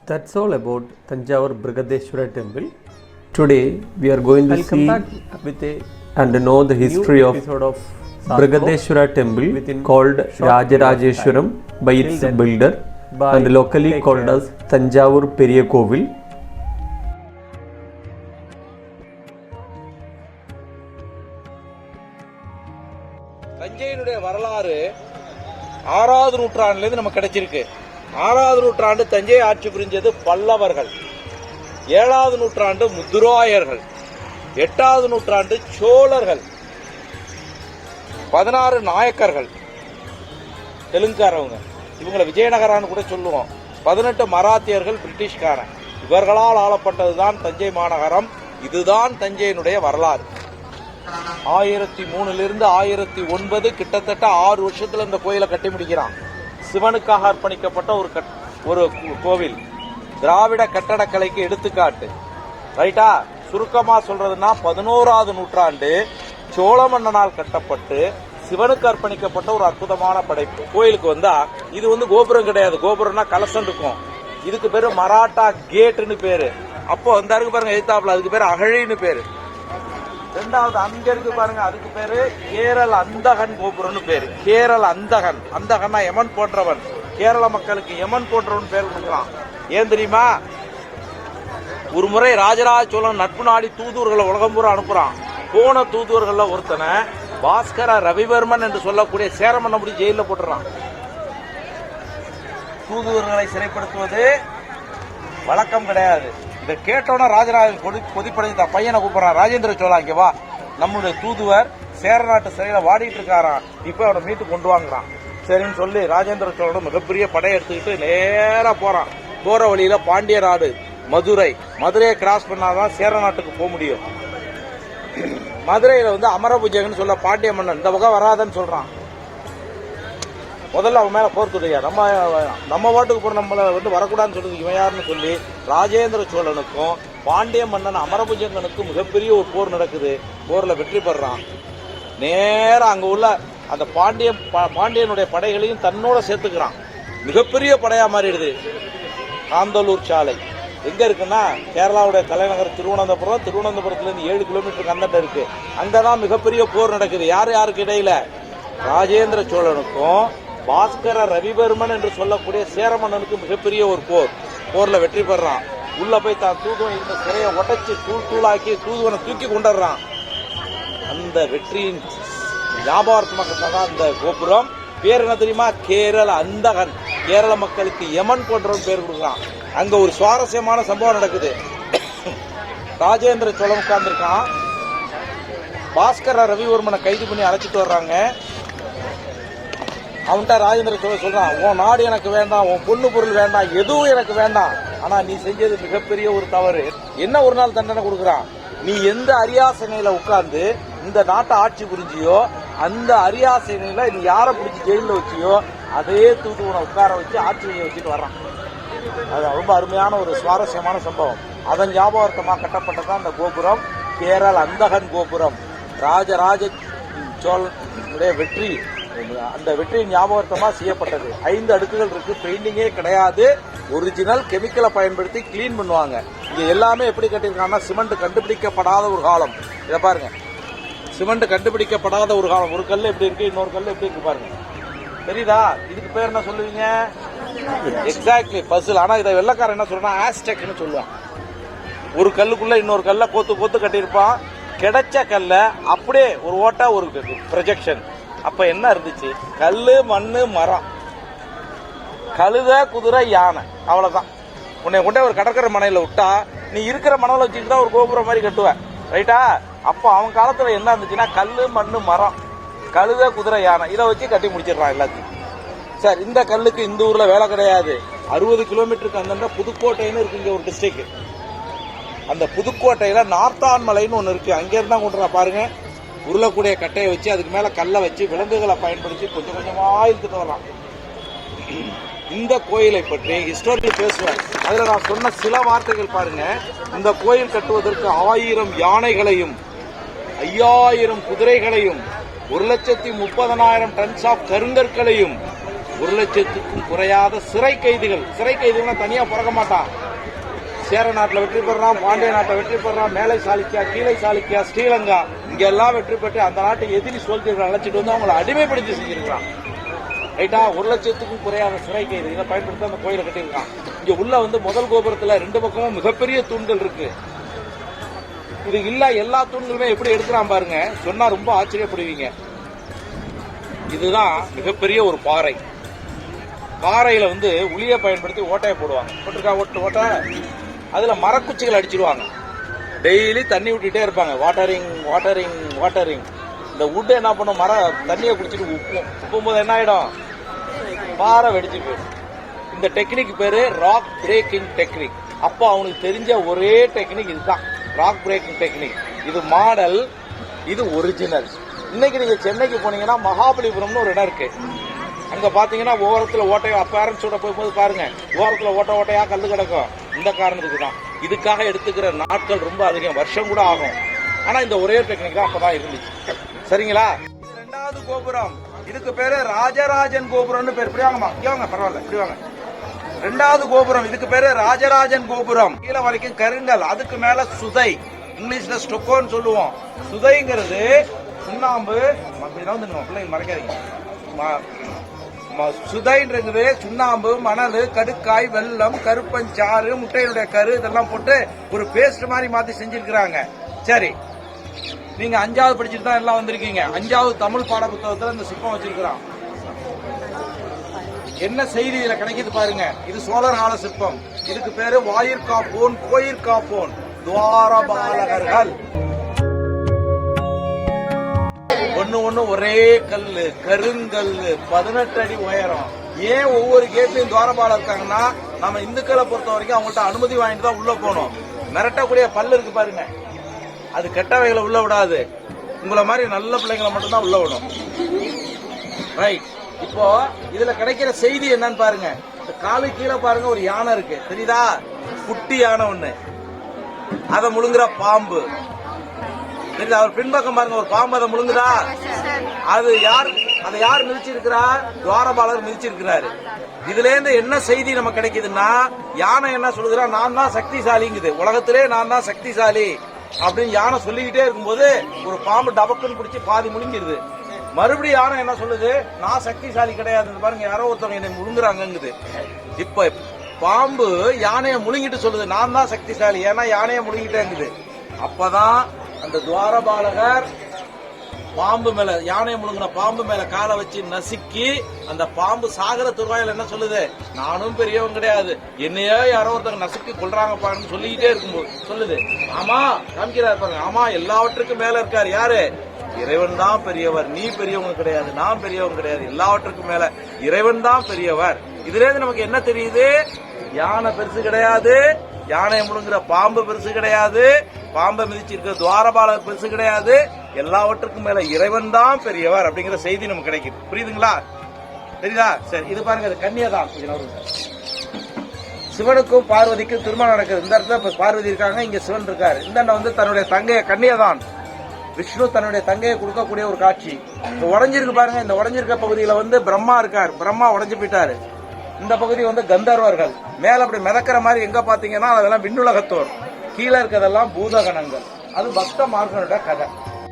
That's all about Tanjavur Brigadeshwara temple. Today we are going to see with and know the history of Brigadeshwara temple called Rajarajeshwaram by its builder and locally called as Tanjavur Periya Kovil. தஞ்சையினுடைய வரலாறு 6வது நூற்றாண்டிலிருந்து நமக்கு கிடைச்சிருக்கு. 6வது நூற்றாண்டு தஞ்சை ஆட்சி புரிஞ்சது பல்லவர்கள், 7வது நூற்றாண்டு முதுராயர்கள், 8வது நூற்றாண்டு சோழர்கள், 16 நாயக்கர்கள் தெலுங்குக்காரவங்க, இவங்களை விஜயநகரான்னு கூட சொல்லுவோம், 18 மராத்தியர்கள் பிரிட்டிஷ்காரன், இவர்களால் ஆளப்பட்டதுதான் தஞ்சை மாநகரம். இதுதான் தஞ்சையினுடைய வரலாறு. 1003 1009 கிட்டத்தட்ட 6 வருஷத்துல இந்த கோயிலை கட்டி முடிக்கிறான். சிவனுக்காக அர்ப்பணிக்கப்பட்ட ஒரு கோவில், திராவிட கட்டடக்கலைக்கு எடுத்துக்காட்டு. ரைட்டா? சுருக்கமா சொல்றதுன்னா 11வது நூற்றாண்டு சோழ மன்னனால் கட்டப்பட்டு சிவனுக்கு அர்ப்பணிக்கப்பட்ட ஒரு அற்புதமான படைப்பு. கோயிலுக்கு வந்தா இது கோபுரம் கிடையாது, கோபுரம்னா கலசம் இருக்கும். இதுக்கு பேரு மராட்டா கேட்னு பேரு. அப்போ வந்தாருக்கு பாருங்க எழுத்தாப்புல, அதுக்கு பேரு அகழின்னு பேரு. 2வது அங்க இருக்கு பாருங்க, அதுக்கு பேரு கேரள அந்தகன் கோபுரம்னு பேரு. கேரள அந்தகன், அந்தகன்னா யமன் போன்றவன். கேரள மக்களுக்கு யமன் போன்றவன் பேர் கொடுக்கலாம். ஏன் தெரியுமா? ஒரு முறை ராஜராஜ சோழன் நட்பு நாடி தூதுவர்களை உலகம் பூரா அனுப்புறான். போன தூதுவர்கள்ல ஒருத்தனை பாஸ்கர ரவிவர்மன் என்று சொல்லக்கூடிய சேரமன்ன முடி ஜெயில போட்டுறான். தூதுவர்களை சிறைப்படுத்துவது வழக்கம் கிடையாது. இதை கேட்டோன்னா ராஜராஜன் கொதிப்படைந்த பையனை கூப்பிடுறான், ராஜேந்திர சோழா இங்க வா, நம்மளுடைய தூதுவர் சேர நாட்டு சிறையில வாடிட்டு இருக்காராம், இப்ப அவனை மீட்டு கொண்டு வாங்குறான். சரின்னு சொல்லி ராஜேந்திர சோழன் மிகப்பெரிய படையை எடுத்துக்கிட்டு நேரா போறான். போற வழியில பாண்டிய நாடு மதுரையை கிராஸ் பண்ணாதான் சேர நாட்டுக்கு போக முடியும். மதுரையில அமரபுஜகன்னு சொல்ல பாண்டிய மன்னன் இந்த பக்கம் வராதன்னு சொல்றான். முதல்ல அவன் மேல போர் தொடுயா, நம்ம வாட்டுக்கு போற நம்மள வரக்கூடாதுன்னு சொல்றது இவன் யாருன்னு சொல்லி ராஜேந்திர சோழனுக்கும் பாண்டிய மன்னன் அமரபுஜங்கனுக்கும் மிகப்பெரிய ஒரு போர் நடக்குது. போர்ல வெற்றி பெறான். நேரம் அங்க உள்ள அந்த பாண்டியனுடைய படைகளையும் தன்னோட சேர்த்துக்கிறான். மிகப்பெரிய படையா மாறிடுது. காந்தலூர் சாலை எங்க இருக்குன்னா கேரளாவுடைய தலைநகர் திருவனந்தபுரம். திருவனந்தபுரத்துல இருந்து 7 கிலோமீட்டருக்கு அந்தட்ட இருக்கு. அங்கதான் மிகப்பெரிய போர் நடக்குது. யாருக்கு இடையில? ராஜேந்திர சோழனுக்கும் பாஸ்கர ரவிவர்மன் என்று சொல்லக்கூடிய சேரமன்னனுக்கு மிகப்பெரிய ஒரு போர்ல வெற்றி பெறான். உள்ள போய் தான் தூதுவன் இருந்த சிறையை உடைச்சு தூளாக்கி தூதுவனை தூக்கி கொண்டுறான். அந்த வெற்றியின் ஞாபகார்த்தமாக தான் இந்த கோபுரம். பேர் என்ன தெரியுமா? கேரள அந்தகன். கேரள மக்களுக்கு யமன் போன்றவன் பேர் கொடுக்குறான். அங்க ஒரு சுவாரஸ்யமான சம்பவம் நடக்குது. ராஜேந்திர சோழன் உட்கார்ந்துருக்கான். பாஸ்கர ரவிவர்மனை கைது பண்ணி அழைச்சிட்டு வர்றாங்க. அவன்கிட்ட ராஜேந்திர சோழன் சொல்றான், உன் நாடு எனக்கு வேண்டாம், உன் பொண்ணு பொருள் வேண்டாம், எதுவும் எனக்கு வேண்டாம், ஆனா நீ செஞ்சது மிகப்பெரிய ஒரு தவறு. என்ன ஒரு நாள் தண்டனை கொடுக்குறான்? நீ எந்த அரியாசனையில உட்கார்ந்து இந்த நாட்டை ஆட்சி புரிஞ்சியோ அந்த அரியாசனையில நீ யாரை பிடிச்சி ஜெயில வச்சியோ அதே தூதுவனை உட்கார வச்சு ஆட்சி வச்சுட்டு வர்றான். அது ரொம்ப அருமையான ஒரு சுவாரஸ்யமான சம்பவம். அதன் ஞாபகார்த்தமாக கட்டப்பட்டதான் அந்த கோபுரம், கேரள அந்தகன் கோபுரம். ராஜராஜ சோழனுடைய வெற்றி, அந்த வெற்றியின் ஞாபகார்த்தமா செய்யப்பட்டது. 5 அடுக்குகள் இருக்கு, பெயிண்டிங்கே கிடையாது, ஒரிஜினல் கெமிக்கலை பயன்படுத்தி கிளீன் பண்ணுவாங்க. இங்க எல்லாமே எப்படி கட்டிருக்காங்கன்னா சிமெண்ட் கண்டுபிடிக்கப்படாத ஒரு காலம். இதை பாருங்க, சிமெண்ட் கண்டுபிடிக்கப்படாத ஒரு காலம். ஒரு கல் எப்படி இருக்கு, இன்னொரு கல் எப்படி இருக்கு பாருங்க. தெரியுதா? இதுக்கு பேர் என்ன சொல்லுவீங்க? எக்ஸாக்ட்லி பசில். ஆனா இதை வெள்ளக்காரன் என்ன சொல்றான்? ஆஸ்டெக்னு சொல்லுவான். ஒரு கல்லுக்குள்ள இன்னொரு கல்ல கோத்து கட்டியிருப்பான். கிடைச்ச கல்ல அப்படியே ஒரு ஓட்டா, ஒரு ப்ரொஜெக்ஷன். அப்ப என்ன இருந்துச்சு? கல்லு, மண்ணு, மரம், கழுத, குதிரை, யானை, அவ்வளவுதான். உன்னை கொண்டே ஒரு கடற்கரை மனையில விட்டா நீ இருக்கிற மணல வச்சுட்டு தான் ஒரு கோபுரம் மாதிரி கட்டுவ. ரைட்டா? அப்போ அவன் காலத்துல என்ன இருந்துச்சுன்னா கல்லு, மண்ணு, மரம், கழுத, குதிரை, யானை, இதை வச்சு கட்டி முடிச்சிடறான் எல்லாத்தையும். சார், இந்த கல்லுக்கு இந்த ஊர்ல வேலை கிடையாது. 60 கிலோமீட்டருக்கு அந்தந்த புதுக்கோட்டைன்னு இருக்கு இங்க ஒரு டிஸ்ட்ரிக்ட். அந்த புதுக்கோட்டையில நார்த்தான்மலைன்னு ஒண்ணு இருக்கு. அங்க இருந்தா கொண்டு பாருங்க, உருளக்கூடிய கட்டையை வச்சு அதுக்கு மேல கல்லை வச்சு விலங்குகளை பயன்படுத்தி கொஞ்சம் கொஞ்சமா இழுத்துட்டு வரலாம். இந்த கோயிலை பற்றி ஹிஸ்டோரியில் பேசுவேன். அதுல நான் சொன்ன சில வார்த்தைகள் பாருங்க. இந்த கோயில் கட்டுவதற்கு 1000 யானைகளையும் 5000 குதிரைகளையும் 1,30,000 டன்ஸ் ஆஃப் கருங்கற்களையும் 1,00,000க்கும் குறையாத சிறை கைதிகள் தனியா பிறக்க மாட்டான். சேர நாட்டில் வெற்றி பெறான், பாண்டிய நாட்டில் வெற்றி பெறான், மேலை சாளுக்கியா, கீழை சாளுக்கியா, ஸ்ரீலங்கா இங்க எல்லாம் வெற்றி பெற்று அந்த நாட்டை எதிரி சோல்ஜர்கள் அழைச்சிட்டு வந்து அவங்களை அடிமைப்படுத்தி செஞ்சிருக்கான். ரைட்டா, 1,00,000க்கும் குறையாத சிறை கைது இதை பயன்படுத்தி அந்த கோயிலை கட்டியிருக்கான். இங்க உள்ள வந்து முதல் கோபுரத்துல 2 பக்கமும் மிகப்பெரிய தூண்கள் இருக்கு. இது இல்ல எல்லா தூண்களுமே எப்படி எடுக்கிறான் பாருங்க, சொன்னா ரொம்ப ஆச்சரியப்படுவீங்க. இதுதான் மிகப்பெரிய ஒரு பாறையில வந்து உளிய பயன்படுத்தி ஓட்டையை போடுவாங்க. போட்டிருக்கா ஓட்டை, அதுல மரக்குச்சிகள் அடிச்சிருவாங்க. டெய்லி தண்ணி விட்டுட்டே இருப்பாங்க. வாட்டரிங். இந்த வுட் என்ன பண்ணும், தண்ணியை குடிச்சிட்டு உப்பும் போது என்ன ஆயிடும், பாறை வெடிச்சு போயிடும். இந்த டெக்னிக் பேரு ராக் பிரேக்கிங் டெக்னிக். அப்போ அவனுக்கு தெரிஞ்ச ஒரே டெக்னிக் இதுதான், ராக் பிரேக்கிங் டெக்னிக். இது மாடல், இது ஒரிஜினல். இன்னைக்கு நீங்க சென்னைக்கு போனீங்கன்னா மகாபலிபுரம்னு ஒரு இடம் இருக்கு. அங்க பாத்தீங்கன்னா ஓரத்துல ஓட்டையா, பேரண்ட்ஸோட போகும்போது பாருங்க, ஓரத்துல ஓட்டையா கல்லு கிடக்கும். இந்த காரணத்துக்கு தான். இதுக்காக எடுத்துக்கிற நாட்கள் ரொம்ப அதிகம், வருஷம் கூட ஆகும். ஆனா இந்த ஒரே டெக்னிக் தான் அப்பதான் இருந்துச்சு. சரிங்களா? 2வது கோபுரம், இதுக்கு பேரு ராஜராஜன் கோபுரம்னு பேர். இப்படி வாங்கம்மா, இங்க வாங்க, பரவாயில்ல, இப்படி வாங்க. 2வது கோபுரம், இதுக்கு பேரு ராஜராஜன் கோபுரம். கீழே வரைக்கும் கருங்கல், அதுக்கு மேல சுதை, இங்கிலீஷ்ல ஸ்டொக்கோன்னு சொல்லுவோம். சுதைங்கிறது சுண்ணாம்பு. பிள்ளைங்க மறைக்காதீங்க. சுதைன்றது சுண்ணாம்பு, மணல், கடுக்காய், வெல்லம், கருப்பஞ்சாறு, முட்டையினுடைய கரு இதெல்லாம் போட்டு ஒரு பேஸ்ட் மாதிரி மாத்தி செஞ்சிருக்கிறாங்க. சரி, நீங்க 5வது படிச்சுட்டு தான் எல்லாம் வந்திருக்கீங்க. 5வது தமிழ் பாட புத்தகத்துல இந்த சிற்பம் வச்சிருக்கிறான். என்ன செய்தி இதுல கிடைக்குது பாருங்க. இது சோழர் கால சிற்பம். இதுக்கு பேரு வாயிற்காப்போன், கோயிற்காப்போன், துவாரபாலகர்கள். ஒண்ணு ஒரே கல்லு, கருங்கல்லு, 18 அடி உயரம். ஏன் ஒவ்வொரு கேட்லயும் துவாரபாலம் இருக்காங்கன்னா, நம்ம இந்துக்களை பொறுத்த வரைக்கும் அவங்கள்ட்ட அனுமதி வாங்கிட்டு தான் உள்ள போகணும். மிரட்டக்கூடிய பல்லு இருக்கு பாருங்க, அது கெட்டவைகளை உள்ள விடாது. உங்களை மாதிரி நல்ல பிள்ளைங்களை மட்டும்தான் உள்ள விடும். ரைட். இப்போ இதுல கிடைக்கிற செய்தி என்னன்னு பாருங்க. இந்த காலு கீழே பாருங்க, ஒரு யானை இருக்கு, தெரியுதா? குட்டி யானை ஒண்ணு, அதை முழுங்குற பாம்பு. அவர் பின்பக்கம் பாருங்க, ஒரு பாம்பு அதை முழுங்குதா? அதை யார் மிதிச்சிருக்கிறா? துவாரபாலர் மிதிச்சிருக்கிறாரு. இதுல இருந்து என்ன செய்தி நம்ம கிடைக்குதுன்னா, யானை என்ன சொல்லுகிறா, நான் தான் சக்திசாலிங்குது, உலகத்திலே நான் தான் சக்திசாலி அப்படின்னு யானை சொல்லிக்கிட்டே இருக்கும்போது ஒரு பாம்பு டபக்குன்னு பிடிச்சி பாதி முழுங்கிடுது. மறுபடியும் யானை என்ன சொல்லுது, நான் சக்திசாலி கிடையாது, பாருங்க யாரோ ஒருத்தவங்க என்னை முழுங்குறாங்குது. இப்ப பாம்பு யானையை முழுங்கிட்டு சொல்லுது, நான் தான் சக்திசாலி, ஏன்னா யானையை முழுங்கிட்டேங்குது. அப்பதான் அந்த துவாரபாலகர் பாம்பு மேல, யானையை முழுங்கின பாம்பு மேல காலை வச்சு நசுக்கி, அந்த பாம்பு சாகர துருவாயில என்ன சொல்லுது, நானும் பெரியவன் கிடையாது, என்னையோ யாரோ ஒருத்தங்க நசுக்கி கொள்றாங்கப்பான்னு சொல்லிக்கிட்டே இருக்கும்போது சொல்லுது, ஆமா காமிக்கிறாரு பாருங்க, ஆமா எல்லாவற்றுக்கும் மேல இருக்காரு யாரு? இறைவன் தான் பெரியவர், நீ பெரியவங்க கிடையாது, நான் பெரியவங்க கிடையாது, எல்லாவற்றுக்கும் மேல இறைவன் தான் பெரியவர். இதுல இருந்து நமக்கு என்ன தெரியுது? யானை பெருசு கிடையாது, யானையை முழுங்குற பாம்பு பெருசு கிடையாது, பாம்பை மிதிச்சிருக்கிற துவாரபாலர் பெருசு கிடையாது, எல்லாவற்றுக்கும் மேல இறைவன் தான் பெரியவர் அப்படிங்கிற செய்தி நமக்கு கிடைக்குது. புரியுதுங்களா? தெரியுதா? சரி, இது பாருங்க, இது கன்னியாதான். சிவனுக்கும் பார்வதிக்கும் திருமணம் நடக்குது. இந்த இடத்துல பார்வதி இருக்காங்க, இங்க சிவன் இருக்காரு. இந்த வந்து தன்னுடைய தங்கைய, கன்னியாதான் விஷ்ணு தன்னுடைய தங்கையை கொடுக்கக்கூடிய ஒரு காட்சி. உடஞ்சிருக்கு பாருங்க. இந்த உடஞ்சிருக்க பகுதியில வந்து பிரம்மா இருக்காரு, பிரம்மா உடஞ்சு போயிட்டாரு. இந்த பகுதி வந்து கந்தர்வர்கள். மேல அப்படி மிதக்கிற மாதிரி எங்க பாத்தீங்கன்னா அதெல்லாம் விண்ணுலகத்தோர், கீழே இருக்கிறதெல்லாம் பூதகணங்கள். அது பக்த மார்கனோட கதை.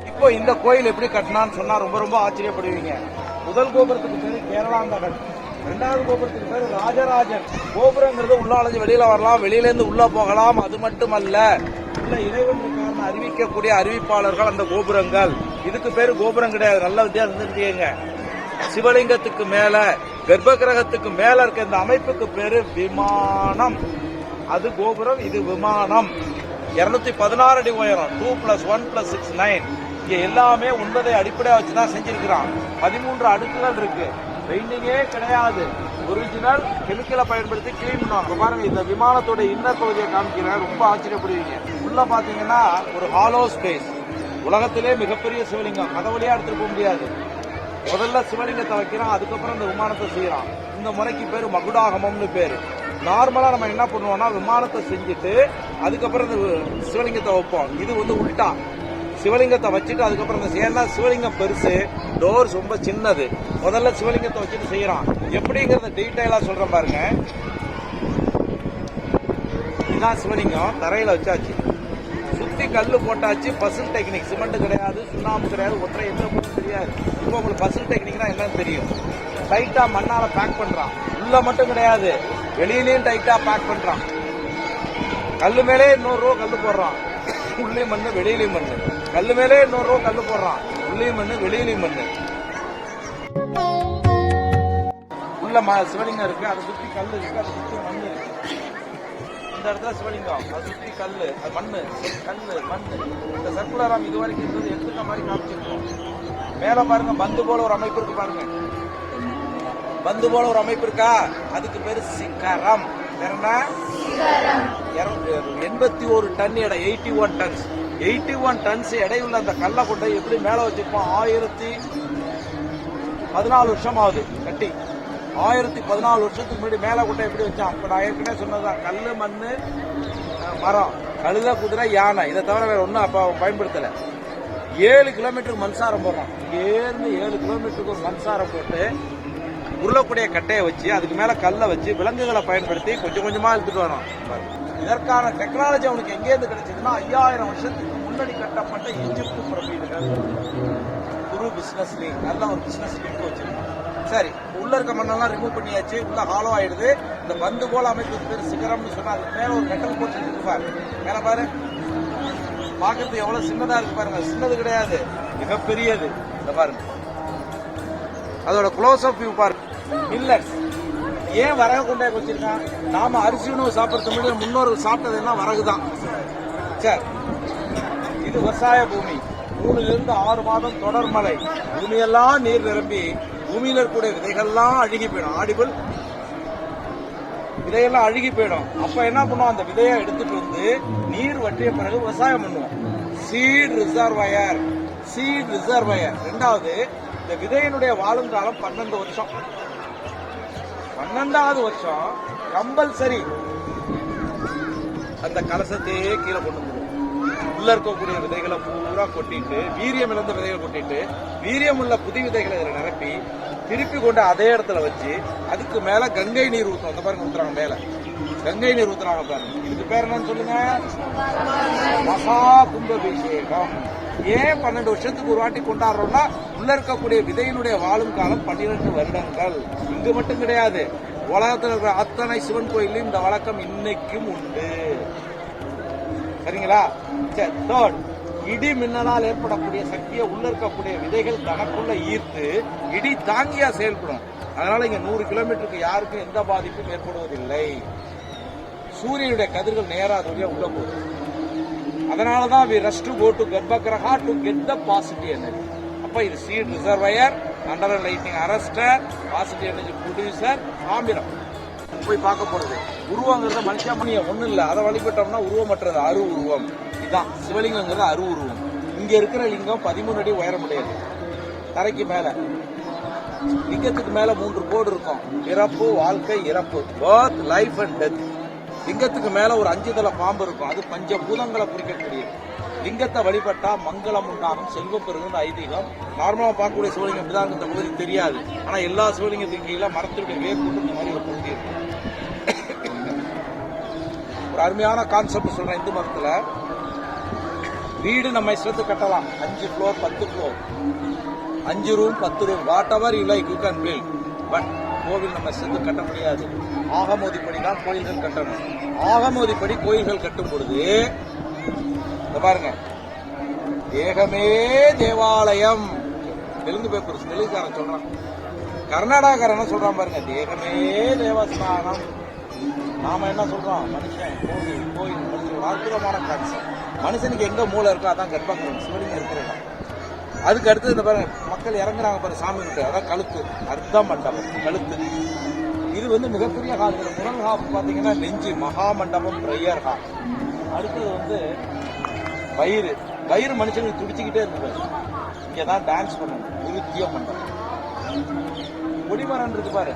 இப்போ இந்த கோயில் எப்படி கட்டினான்னு சொன்னா ரொம்ப ரொம்ப ஆச்சரியப்படுவீங்க. முதல் கோபுரத்துக்கு பேரு கேரளாந்தகன், 2வது கோபுரத்துக்கு பேரு ராஜராஜன். கோபுரங்கிறது உள்ள அழைஞ்சு வெளியில வரலாம், வெளியில இருந்து உள்ள போகலாம். அது மட்டுமல்ல, உள்ள இறைவன் இருக்கான்னு அறிவிக்கக்கூடிய அறிவிப்பாளர்கள் அந்த கோபுரங்கள். இதுக்கு பேரு கோபுரம் கிடையாது, நல்ல வித்தியாசம் தெரிஞ்சுக்கங்க. சிவலிங்கத்துக்கு மேல, கர்ப்ப கிரகத்துக்கு மேல இருக்க இந்த அமைப்புக்கு பேரு விமானம். அது கோபுரம், இது விமானம். 216 அடி உயரம், 2+1+6 9. இங்க எல்லாமே 9 அடிப்படையா வச்சுதான் செஞ்சிருக்கிறான். 13 அடுக்குகள் இருக்கு. பெயிண்டிங்கே கிடையாது, ஒரிஜினல் கெமிக்கலை பயன்படுத்தி கிளீன் பண்ணுவாங்க. பாருங்க, இந்த விமானத்தோட இன்னர் பகுதியை காமிக்கிறேன், ரொம்ப ஆச்சரியப்படுவீங்க. உள்ள பாத்தீங்கன்னா ஒரு ஹாலோ ஸ்பேஸ். உலகத்திலே மிகப்பெரிய சிவலிங்கம், கதவுலையா எடுத்துட்டு போக முடியாது. முதல்ல சிவலிங்கத்தை வைக்கிறான், அதுக்கப்புறம் இந்த விமானத்தை செய்யறான். இந்த முறைக்கு பேரு மகுடாகமம்னு பேரு. நார்மலா நம்ம என்ன பண்ணுவோம்னா, விமானத்தை செஞ்சுட்டு அதுக்கப்புறம் இந்த சிவலிங்கத்தை வைப்போம். இது வந்து உல்டா. சிவலிங்கத்தை வச்சுட்டு அதுக்கப்புறம் இந்த ஏன்னா சிவலிங்கம் பெருசு, டோர்ஸ் ரொம்ப சின்னது. முதல்ல சிவலிங்கத்தை வச்சுட்டு செய்யறான். எப்படிங்கிறத டீட்டெயிலா சொல்றேன் பாருங்க. இதுதான் சிவலிங்கம், தரையில வச்சாச்சு, சுத்தி கல்லு போட்டாச்சு. பசில் டெக்னிக், சிமெண்ட் கிடையாது, சுண்ணாம்பு கிடையாது, ஒற்றை எந்த பொருளும் தெரியாது. இப்போ உங்களுக்கு பசில் டெக்னிக்னா என்னன்னு தெரியும். டைட்டா மண்ணால பேக் பண்றான். உள்ள மட்டும் கிடையாது, வெளியிலயும் டைட்டா பேக் பண்றான். கல்லு மேலே இன்னொரு ரூபா கல்லு போடுறான், உள்ளே மண்ணு வெளியிலையும் மண்ணு. கல்லு மேலே இன்னொரு ரூபா கல்லு போடுறான், உள்ளேயும் மண்ணு வெளியிலையும் மண்ணு. உள்ள சிவலிங்கம் இருக்கு, அதை சுத்தி கல்லு இருக்கு, அதை சுத்தி மண்ணு இருக்கு. இந்த இடத்துல சிவலிங்கம், அதை சுத்தி கல்லு, அது மண்ணு, கல்லு மண்ணு. இந்த சர்க்குலராம் இது வரைக்கும் இருந்தது எடுத்துக்க மாதிரி காமிச்சிருக்கோம். மேல பாருங்க, பந்து போல ஒரு அமைப்பு இருக்கு பாருங்க. பந்து போல ஒரு அமைப்பு இருக்கா, அதுக்கு பேரு சிகரம். 81 டன் எடை, 81 டன்ஸ். 81 டன்ஸ் எடையுள்ள அந்த கல்லை கொண்டு எப்படி மேல வச்சிருப்போம். 1014 வருஷம் ஆகுது கட்டி. 1014 வருஷத்துக்கு முன்னாடி மேல கொண்டை எப்படி வச்சான். இப்ப நான் ஏற்கனவே சொன்னதுதான், கல்லு மண்ணு மரம், கழுத குதிரை யானை, இதை தவிர வேற ஒன்னும் அப்ப பயன்படுத்தல. 7 கிலோமீட்டருக்கு மண்சாரம் போடுறான். இங்கேருந்து 7 கிலோமீட்டருக்கு ஒரு மண்சாரம் போட்டு உருளக்கூடிய கட்டையை வச்சு அதுக்கு மேல கல்லை வச்சு விலங்குகளை பயன்படுத்தி கொஞ்சம் கொஞ்சமா எடுத்துட்டு வரோம். இதற்கான டெக்னாலஜி அவனுக்கு எங்கேருந்து கிடைச்சதுன்னா 5000 வருஷத்துக்கு முன்னாடி கட்டப்பட்ட எஜிப்து பிரமிடுகள். குரு பிசினஸ் லீக், நல்ல ஒரு பிசினஸ் லீக் வச்சிருக்கோம். சரி, உள்ள இருக்க மண்ணெல்லாம் ரிமூவ் பண்ணியாச்சு, உள்ள ஹாலோ ஆயிடுது. இந்த பந்து போல அமைப்பு பேர் சிகரம்னு சொன்னா அதுக்கு மேல ஒரு மெட்டல் போட்டு இருக்கு பாரு. மேல பாரு, பாக்கிறதுக்கு எவ்வளவு சின்னதா இருக்கு பாருங்க. சின்னது கிடையாது, மிகப்பெரியது. இந்த பாருங்க, அதோட க்ளோஸ் அப் வியூ பாருங்க. மில்லட்ஸ் ஏன் வரகு கொண்டே வச்சிருக்கான். நாம அரிசி உணவு சாப்பிடறதுக்கு முன்னாடி முன்னோர்கள் சாப்பிட்டது என்ன, வரகுதான். சரி, இது விவசாய பூமி. 3 to 6 மாதம் தொடர் மழை, பூமியெல்லாம் நீர் நிரம்பி பூமியில இருக்கக்கூடிய விதைகள்லாம் அழுகி போயிடும். ஆடிபிள், விதையெல்லாம் அழுகி போயிடும். அப்ப என்ன பண்ணுவோம், அந்த விதையை எடுத்துட்டு வந்து நீர் வற்றிய பிறகு விவசாயம் பண்ணுவோம். Seed reservoir, seed reservoir. 2வது, இந்த விதையினுடைய வாழும் காலம் 12 வருஷம். 12வது வருஷம் கம்பல்சரி அந்த கலசத்தையே கீழே கொண்டு வந்துடும். உள்ள இருக்கக்கூடிய விதைகளை பூரா கொட்டிட்டு, வீரியம் இழந்த விதைகளை கொட்டிட்டு, வீரியம் உள்ள புது விதைகளை இதில் நிரப்பி திருப்பி கொண்டு அதே இடத்துல வச்சு அதுக்கு மேல கங்கை நீர் ஊத்தும். அந்த பாருங்க ஊத்துறாங்க, மேல கங்கை நீர் ஊத்துறாங்க பாருங்க. இதுக்கு பேர் என்னன்னு சொல்லுங்க, மகா கும்பாபிஷேகம். ஏன் 12 வருஷத்துக்கு ஒரு வாட்டி கொண்டாடுறோம்னா, உள்ள இருக்கக்கூடிய விதையினுடைய வாழும் காலம் 12 வருடங்கள். இங்கு மட்டும் கிடையாது, உலகத்தில் இருக்கிற அத்தனை சிவன் கோயிலும் இந்த வழக்கம் இன்னைக்கும் உண்டு. சரிங்களா? சரி, தேர்ட், இடி மின்னலால் ஏற்படக்கூடிய சக்தியை உள்ள இருக்கக்கூடிய விதைகள் தனக்குள்ள ஈர்த்து இடி தாங்கியா செயல்படும். அதனால இங்க 100 கிலோமீட்டருக்கு யாருக்கும் எந்த பாதிப்பும் ஏற்படுவதில்லை. சூரியனுடைய கதிர்கள் நேரா வழியா உள்ள போகுது. அதனாலதான் we rush to go to Garbhagriha to get the positive energy. அப்ப இது seed reservoir, under lightning arrester, positive energy producer, தாமிரம். போய் பார்க்க போறது உருவங்கிறது மனுஷமணிய ஒண்ணு இல்ல. அதை வழிபட்டோம்னா உருவமற்றது, அரு உருவம். இதுதான் சிவலிங்கங்கிறது அரு உருவம். இங்க இருக்கிற லிங்கம் 13 அடி உயரமுடையது. தரைக்கு மேல லிங்கத்துக்கு மேல 3 கோடு இருக்கும். பிறப்பு, வாழ்க்கை, இறப்பு, பர்த், லைஃப் அண்ட் டெத். லிங்கத்துக்கு மேல ஒரு 5 தலை பாம்பு இருக்கும். அது பஞ்சபூதங்களை குறிக்கக்கூடியது. லிங்கத்தை வழிபட்டா மங்களம் உண்டாகும், செல்வம் பெருகும் ஐதீகம். நார்மலா பார்க்கக்கூடிய சிவலிங்கம் இப்படிதான் இந்த பகுதி தெரியாது. ஆனா எல்லா சிவலிங்கத்துக்கு கீழே மரத்துடைய வேர் கொண்டு இந்த மாதிரி ஒரு பகுதி இருக்கும். ஒரு அருமையான கான்செப்ட் சொல்றேன். இந்து மதத்துல வீடு நம்ம இஷ்டத்துக்கு கட்டலாம். 5 floor 10 floor, 5 room 10 room, whatever you like you can build. But கோவில் நம்ம இஷ்டத்துக்கு கட்ட முடியாது. ஆகமோதிப்படி தான் கோயில்கள் கட்டணும். ஆகமோதிப்படி கோயில்கள் கட்டும் பொழுது பாருங்க, தேகமே தேவாலயம். தெலுங்கு பேப்பர் தெலுங்குக்காரன் சொல்றான், கர்நாடகாரன் சொல்றான் பாருங்க, தேகமே தேவஸ்தானம். நாம என்ன சொல்றோம், மனுஷன் கோவில் கோயில். மனுஷன் ஒரு அற்புதமான கான்செப்ட். மனுஷனுக்கு எங்க மூளை இருக்கோ அதான் கர்ப்பகிரகம், சிவலிங்கம் இருக்கிறதா. அதுக்கு அடுத்து இந்த பாருங்க, மக்கள் இறங்குறாங்க பாருங்க சாமி கிட்ட, அதான் கழுத்து, அர்த்த மண்டபம் கழுத்து. இது மிகப்பெரிய ஹால். முதல் ஹால் பாத்தீங்கன்னா நெஞ்சு, மகா மண்டபம், பிரேயர் ஹால். அடுத்தது வயிறு. வயிறு மனுஷனுக்கு துடிச்சுக்கிட்டே இருக்கு. இங்கதான் டான்ஸ் பண்ணணும், நிருத்திய மண்டபம். கொடிமரம் இருக்கு பாரு,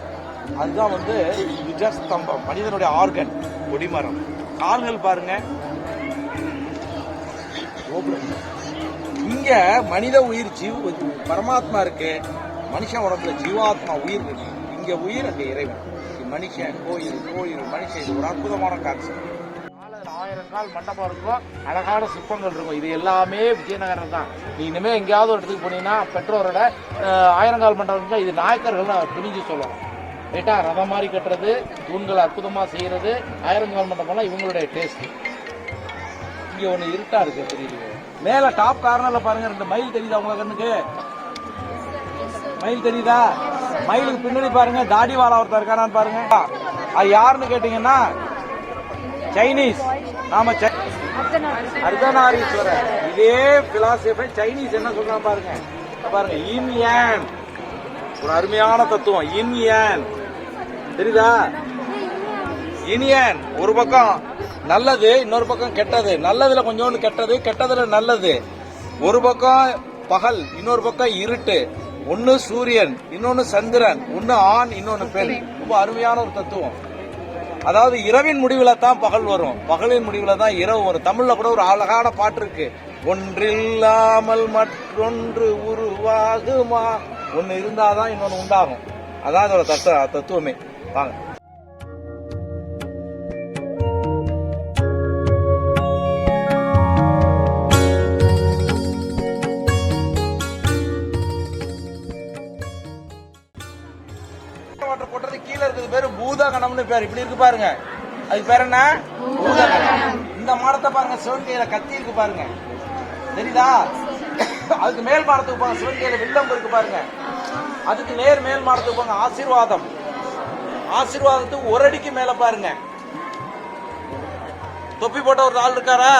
அதுதான் துஜஸ்தம்பம், மனிதனுடைய ஆர்கன் கொடிமரம். கால்கள் பாருங்க, இங்க மனித உயிர் பரமாத்மா இருக்கு, மனுஷன் உடம்புல ஜீவாத்மா உயிர் இருக்கு. இங்க உயிர், அங்க இறைவன். மனுஷன் கோயில், கோயில் மனுஷன். இது ஒரு அற்புதமான கான்செப்ட். 1000 கால் மண்டபம் இருக்கும், அழகான சிற்பங்கள் இருக்கும். இது எல்லாமே விஜயநகரம் தான். நீ இனிமே எங்கேயாவது ஒரு இடத்துக்கு போனீங்கன்னா பெற்றோரோட 1000 கால் மண்டபம் தான். இது நாயக்கர்கள் துணிஞ்சு சொல்லலாம். ரைட்டா? ரதம் மாதிரி கட்டுறது, தூண்களை அற்புதமா செய்யறது, 1000 கால் மண்டபம்லாம் இவங்களுடைய டேஸ்ட். இங்க ஒண்ணு இருட்டா இருக்கு தெரியுது. மேல டாப் கார்னர்ல பாருங்க, 2 மயில் தெரியுதா உங்க கண்ணுக்கு? மயில் தெரியுதா? மயிலுக்கு பின்னாடி பாருங்க, தாடி வாழ ஒருத்தர் இருக்கானான்னு பாருங்க. அது யாருன்னு கேட்டீங்கன்னா சைனீஸ். நாம அர்த்தநாரீஸ்வரர். இதே பிலாசபி சைனீஸ் என்ன சொல்றாங்க பாருங்க. பாருங்க, இன் யான். ஒரு அருமையான தத்துவம், இன் யான். தெரியுதா? இன் யான். ஒரு பக்கம் நல்லது, இன்னொரு பக்கம் கெட்டது. நல்லதுல கொஞ்சோண்டு கெட்டது, கெட்டதுல நல்லது. ஒரு பக்கம் பகல், இன்னொரு பக்கம் இருட்டு. ஒன்னு சூரியன், இன்னொன்னு சந்திரன். ஒன்னு ஆண், இன்னொன்னு பெண். ரொம்ப அருமையான ஒரு தத்துவம். அதாவது இரவின் முடிவுல தான் பகல் வரும், பகலின் முடிவுல தான் இரவு வரும். தமிழ்ல கூட ஒரு அழகான பாட்டு இருக்கு, ஒன்றில்லாமல் மற்றொன்று உருவாகுமா. ஒன்னு இருந்தாதான் இன்னொன்னு உண்டாகும். அதான் அதோட தத்துவமே. வாங்க. போட்டது கீழே இருக்கிறது பேரு பூதகணம்னு பேர். இப்படி இருக்கு பாருங்க, அதுக்கு பேர் என்ன? பூதகணம். இந்த மாடத்தை பாருங்க, சிவன் கையில கத்தி இருக்கு பாருங்க, தெரியுதா? அதுக்கு மேல் மாடத்துக்கு பாருங்க, சிவன் கையில வில்லம்பு இருக்கு பாருங்க. அதுக்கு நேர் மேல் மாடத்துக்கு பாருங்க, ஆசீர்வாதம். ஆசீர்வாதத்துக்கு ஒரு அடிக்கு மேல பாருங்க தொப்பி போட்ட ஒரு ஆள் இருக்காரா?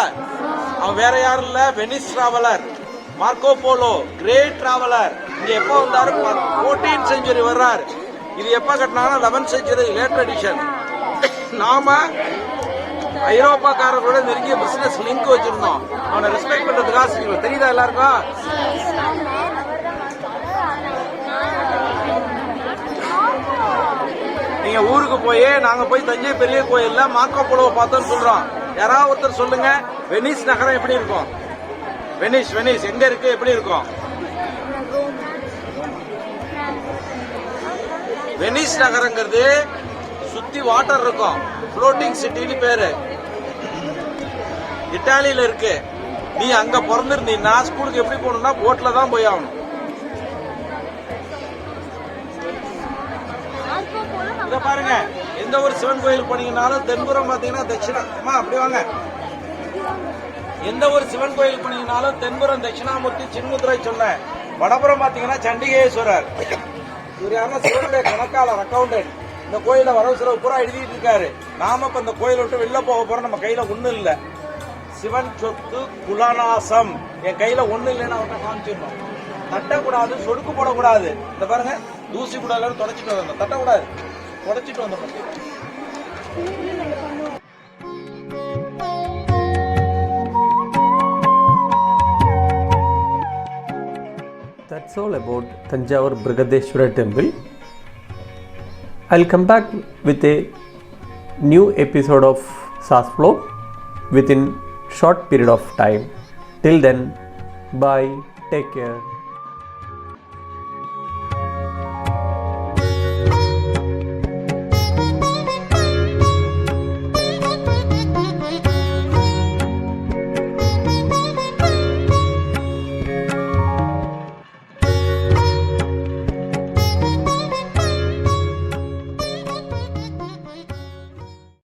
அவன் வேற யாரும் இல்ல, Venice traveller, Marco Polo, great traveller. இங்க எப்ப வந்தாரு? 14th century வர்றாரு. இது எப்ப கட்டினாங்கன்னா 11th century லேட்டர் எடிஷன். நாம ஐரோப்பாக்காரர்களோட நெருங்கிய பிசினஸ் லிங்க் வச்சிருந்தோம். அவனை ரெஸ்பெக்ட் பண்றதுக்காக. தெரியுதா எல்லாருக்கும்? நீங்க ஊருக்கு போய், நாங்க போய் தஞ்சை பெரிய கோயில்ல மார்க்கோ போலோவை பார்த்தோம்னு சொல்றோம். யாராவது ஒருத்தர் சொல்லுங்க, வெனிஸ் நகரம் எப்படி இருக்கும்? வெனிஸ் எங்க இருக்கு? எப்படி இருக்கும்? வெனிஸ் நகரங்கிறது சுத்தி வாட்டர் இருக்கும், ஃப்ளோட்டிங் சிட்டின்னு பேரு. இத்தாலியில இருக்கு. நீ அங்க பிறந்திருந்தீங்கன்னா ஸ்கூலுக்கு எப்படி போகணும்னா போட்ல தான் போய் ஆகணும். இத பாருங்க, எந்த ஒரு சிவன் கோயில் போனீங்கன்னாலும் தென்புறம் பாத்தீங்கன்னா தட்சிணா, அப்படி வாங்க. எந்த ஒரு சிவன் கோயில் போனீங்கன்னாலும் தென்புறம் தட்சிணாமூர்த்தி சின்முத்திரை சொன்ன, வடபுறம் பாத்தீங்கன்னா சண்டிகேஸ்வரர். இவர் யாருன்னா சிவனுடைய கணக்காளர், அக்கௌண்டன்ட். இந்த கோயில வரவு செலவு பூரா எழுதிட்டு இருக்காரு. நாம இப்ப இந்த கோயிலை விட்டு வெளில போக போறோம், நம்ம கையில ஒண்ணு இல்ல. சிவன் சொத்து குலநாசம். என் கையில ஒண்ணு இல்லைன்னு அவர்கிட்ட காமிச்சிடணும். தட்டக்கூடாது, சொடுக்கு போடக்கூடாது. இந்த பாருங்க, தூசி கூட எல்லாரும் தொடச்சிட்டு வந்தோம். தட்டக்கூடாது, தொடச்சிட்டு வந்தோம். That's all about Thanjavur Brigadeshwara temple. I'll come back with a new episode of SAS Flow within short period of time. Till then, bye, take care.